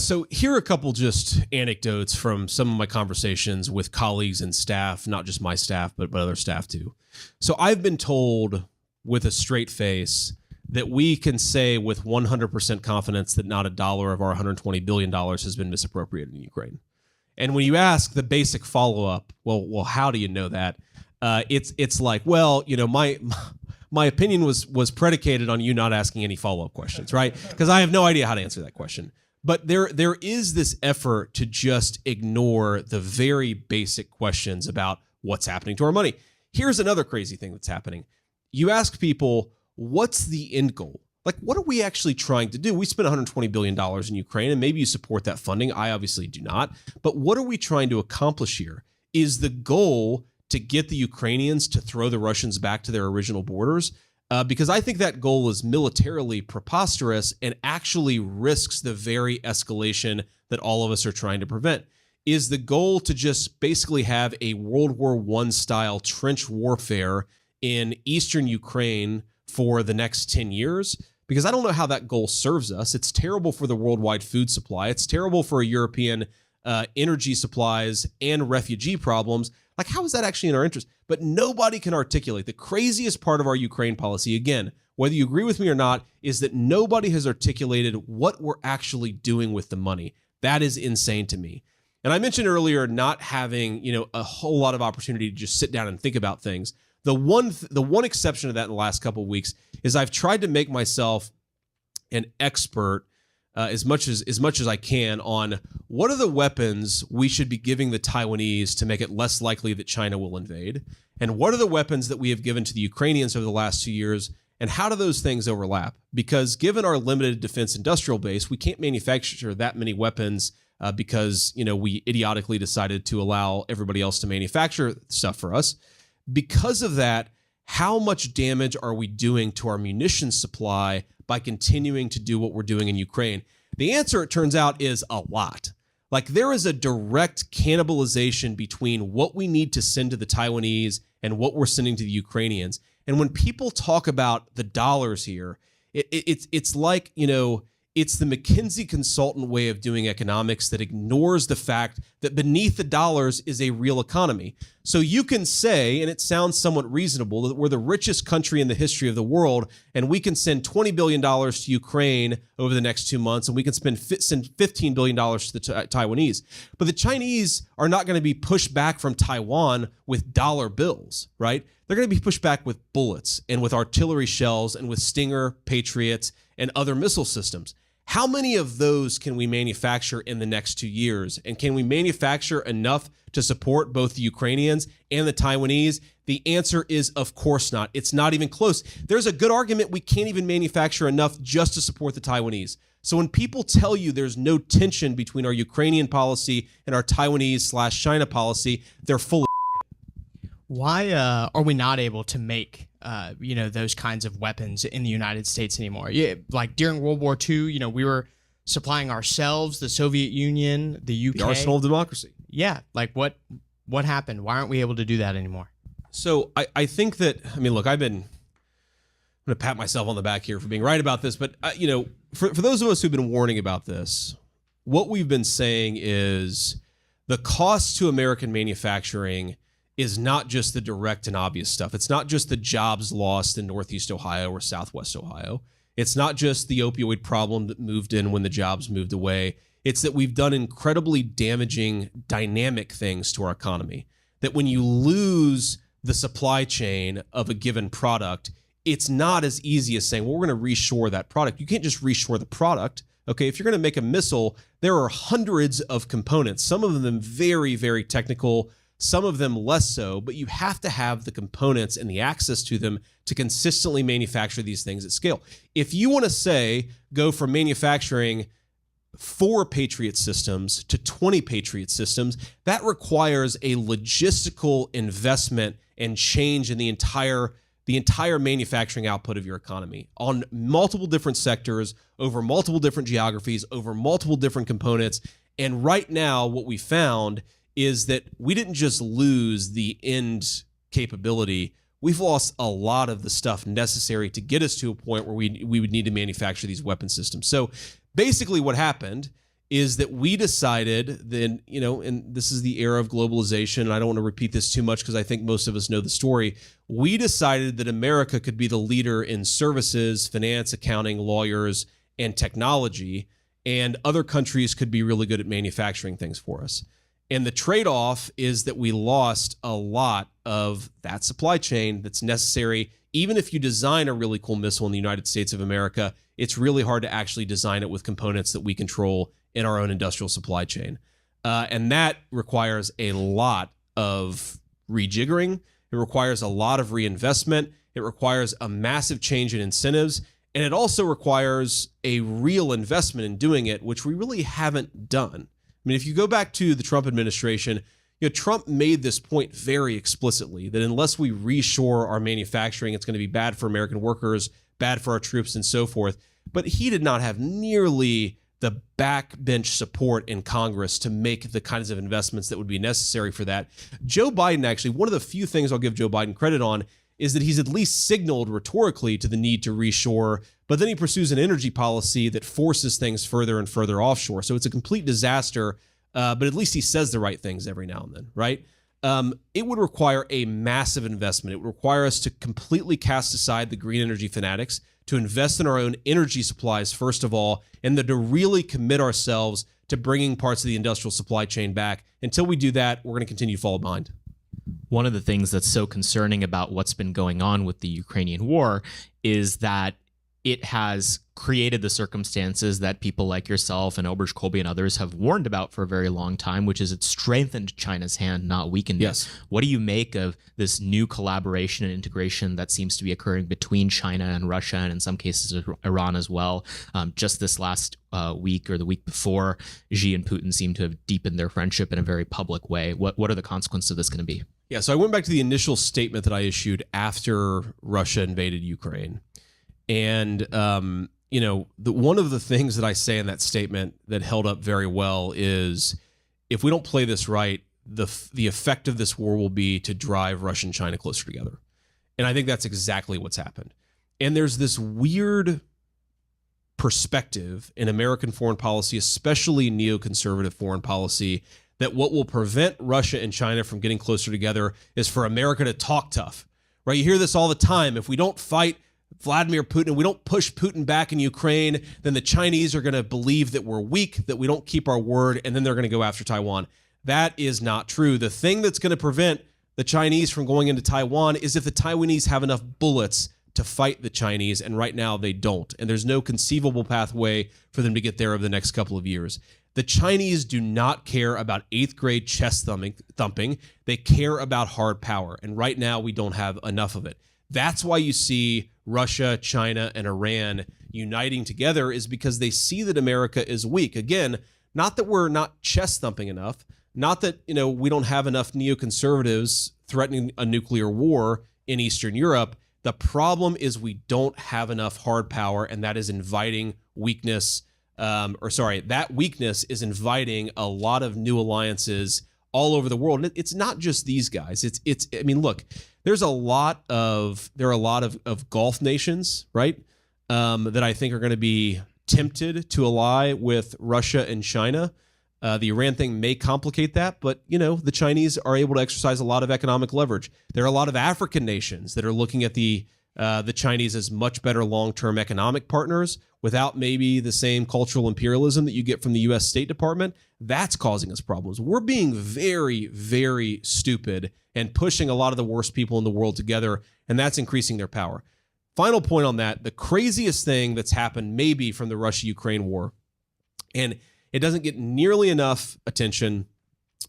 So here are a couple just anecdotes from some of my conversations with colleagues and staff, not just my staff, but other staff too. So I've been told with a straight face that we can say with 100% confidence that not a dollar of our $120 billion has been misappropriated in Ukraine. And when you ask the basic follow-up, well, how do you know that? It's like, well, you know, my opinion was predicated on you not asking any follow-up questions, right? Because I have no idea how to answer that question. But there is this effort to just ignore the very basic questions about what's happening to our money. Here's another crazy thing that's happening. You ask people, what's the end goal? Like, what are we actually trying to do? We spent $120 billion in Ukraine, and maybe you support that funding. I obviously do not. But what are we trying to accomplish here? Is the goal to get the Ukrainians to throw the Russians back to their original borders? Because I think that goal is militarily preposterous and actually risks the very escalation that all of us are trying to prevent. Is the goal to just basically have a World War I style trench warfare in eastern Ukraine for the next 10 years? Because I don't know how that goal serves us. It's terrible for the worldwide food supply. It's terrible for European energy supplies and refugee problems. Like, how is that actually in our interest? But nobody can articulate. The craziest part of our Ukraine policy, again, whether you agree with me or not, is that nobody has articulated what we're actually doing with the money. That is insane to me. And I mentioned earlier not having, a whole lot of opportunity to just sit down and think about things. The one exception to that in the last couple of weeks is I've tried to make myself an expert as much as I can on what are the weapons we should be giving the Taiwanese to make it less likely that China will invade, and what are the weapons that we have given to the Ukrainians over the last 2 years, and how do those things overlap? Because given our limited defense industrial base, we can't manufacture that many weapons because we idiotically decided to allow everybody else to manufacture stuff for us. Because of that, how much damage are we doing to our munitions supply by continuing to do what we're doing in Ukraine? The answer, it turns out, is a lot. Like, there is a direct cannibalization between what we need to send to the Taiwanese and what we're sending to the Ukrainians. And when people talk about the dollars here, it's like, it's the McKinsey consultant way of doing economics that ignores the fact that beneath the dollars is a real economy. So you can say, and it sounds somewhat reasonable, that we're the richest country in the history of the world, and we can send $20 billion to Ukraine over the next 2 months, and we can send $15 billion to the Taiwanese. But the Chinese are not going to be pushed back from Taiwan with dollar bills, right? They're going to be pushed back with bullets and with artillery shells and with Stinger, Patriots, and other missile systems. How many of those can we manufacture in the next 2 years? And can we manufacture enough to support both the Ukrainians and the Taiwanese? The answer is, of course not. It's not even close. There's a good argument we can't even manufacture enough just to support the Taiwanese. So when people tell you there's no tension between our Ukrainian policy and our Taiwanese/China policy, they're full of shit. Why are we not able to make those kinds of weapons in the United States anymore? Yeah, like during World War II, we were supplying ourselves, the Soviet Union, the UK. The arsenal of democracy. Yeah, like what happened? Why aren't we able to do that anymore? So I think that, look, I'm going to pat myself on the back here for being right about this, but for those of us who've been warning about this, what we've been saying is the cost to American manufacturing is not just the direct and obvious stuff. It's not just the jobs lost in Northeast Ohio or Southwest Ohio. It's not just the opioid problem that moved in when the jobs moved away. It's that we've done incredibly damaging dynamic things to our economy. That when you lose the supply chain of a given product, it's not as easy as saying, well, we're going to reshore that product. You can't just reshore the product. Okay, if you're going to make a missile, there are hundreds of components, some of them very, very technical, some of them less so, but you have to have the components and the access to them to consistently manufacture these things at scale. If you want to say go from manufacturing 4 Patriot systems to 20 Patriot systems, that requires a logistical investment and change in the entire manufacturing output of your economy on multiple different sectors, over multiple different geographies, over multiple different components. And right now, what we found is that we didn't just lose the end capability, we've lost a lot of the stuff necessary to get us to a point where we would need to manufacture these weapon systems. So basically what happened is that we decided then, and this is the era of globalization, and I don't want to repeat this too much because I think most of us know the story. We decided that America could be the leader in services, finance, accounting, lawyers, and technology, and other countries could be really good at manufacturing things for us. And the trade-off is that we lost a lot of that supply chain that's necessary. Even if you design a really cool missile in the United States of America, it's really hard to actually design it with components that we control in our own industrial supply chain. And that requires a lot of rejiggering. It requires a lot of reinvestment. It requires a massive change in incentives. And it also requires a real investment in doing it, which we really haven't done. I mean, if you go back to the Trump administration, Trump made this point very explicitly that unless we reshore our manufacturing, it's going to be bad for American workers, bad for our troops, and so forth. But he did not have nearly the backbench support in Congress to make the kinds of investments that would be necessary for that. Joe Biden, actually, one of the few things I'll give Joe Biden credit on is that he's at least signaled rhetorically to the need to reshore, but then he pursues an energy policy that forces things further and further offshore. So it's a complete disaster, but at least he says the right things every now and then, right? It would require a massive investment. It would require us to completely cast aside the green energy fanatics, to invest in our own energy supplies, first of all, and then to really commit ourselves to bringing parts of the industrial supply chain back. Until we do that, we're going to continue to fall behind. One of the things that's so concerning about what's been going on with the Ukrainian war is that it has created the circumstances that people like yourself and Oberst Colby and others have warned about for a very long time, which is it's strengthened China's hand, not weakened it. What do you make of this new collaboration and integration that seems to be occurring between China and Russia, and in some cases Iran as well? Just this last week or the week before, Xi and Putin seem to have deepened their friendship in a very public way. What are the consequences of this going to be? Yeah, so I went back to the initial statement that I issued after Russia invaded Ukraine. And, one of the things that I say in that statement that held up very well is if we don't play this right, the effect of this war will be to drive Russia and China closer together. And I think that's exactly what's happened. And there's this weird perspective in American foreign policy, especially neoconservative foreign policy, that what will prevent Russia and China from getting closer together is for America to talk tough, right? You hear this all the time. If we don't fight Vladimir Putin, we don't push Putin back in Ukraine, then the Chinese are going to believe that we're weak, that we don't keep our word, and then they're going to go after Taiwan. That is not true. The thing that's going to prevent the Chinese from going into Taiwan is if the Taiwanese have enough bullets to fight the Chinese, and right now they don't. And there's no conceivable pathway for them to get there over the next couple of years. The Chinese do not care about 8th grade chest thumping. They care about hard power, and right now we don't have enough of it. That's why you see Russia, China, and Iran uniting together, is because they see that America is weak. Again, not that we're not chest thumping enough, not that we don't have enough neoconservatives threatening a nuclear war in Eastern Europe. The problem is we don't have enough hard power, and that is inviting weakness. That weakness is inviting a lot of new alliances all over the world. And it's not just these guys. Look, there are a lot of Gulf nations, right, that I think are going to be tempted to ally with Russia and China. The Iran thing may complicate that, but the Chinese are able to exercise a lot of economic leverage. There are a lot of African nations that are looking at the Chinese as much better long-term economic partners without maybe the same cultural imperialism that you get from the U.S. State Department. That's causing us problems. We're being very, very stupid and pushing a lot of the worst people in the world together, and that's increasing their power. Final point on that, the craziest thing that's happened maybe from the Russia-Ukraine war, and it doesn't get nearly enough attention.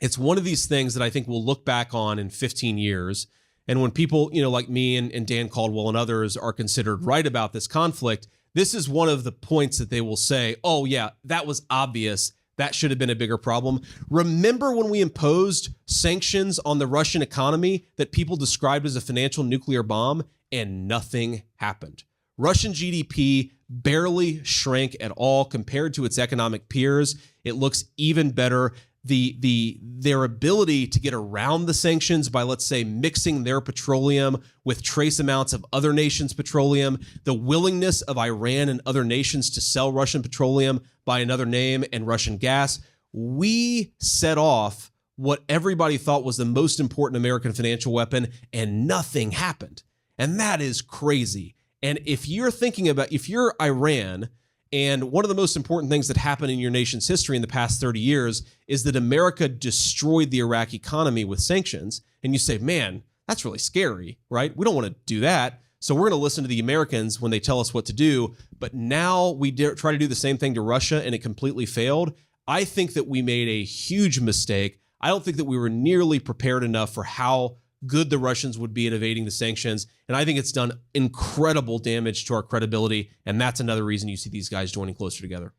It's one of these things that I think we'll look back on in 15 years. And when people, like me and Dan Caldwell and others are considered right about this conflict, this is one of the points that they will say, oh, yeah, that was obvious. That should have been a bigger problem. Remember when we imposed sanctions on the Russian economy that people described as a financial nuclear bomb, and nothing happened? Russian GDP barely shrank at all compared to its economic peers. It looks even better. their ability to get around the sanctions by, let's say, mixing their petroleum with trace amounts of other nations' petroleum, the willingness of Iran and other nations to sell Russian petroleum by another name and Russian gas, we set off what everybody thought was the most important American financial weapon, and nothing happened. And that is crazy. And if you're Iran, and one of the most important things that happened in your nation's history in the past 30 years is that America destroyed the Iraq economy with sanctions. And you say, man, that's really scary, right? We don't want to do that. So we're going to listen to the Americans when they tell us what to do. But now we try to do the same thing to Russia, and it completely failed. I think that we made a huge mistake. I don't think that we were nearly prepared enough for how good the Russians would be at evading the sanctions. And I think it's done incredible damage to our credibility. And that's another reason you see these guys joining closer together.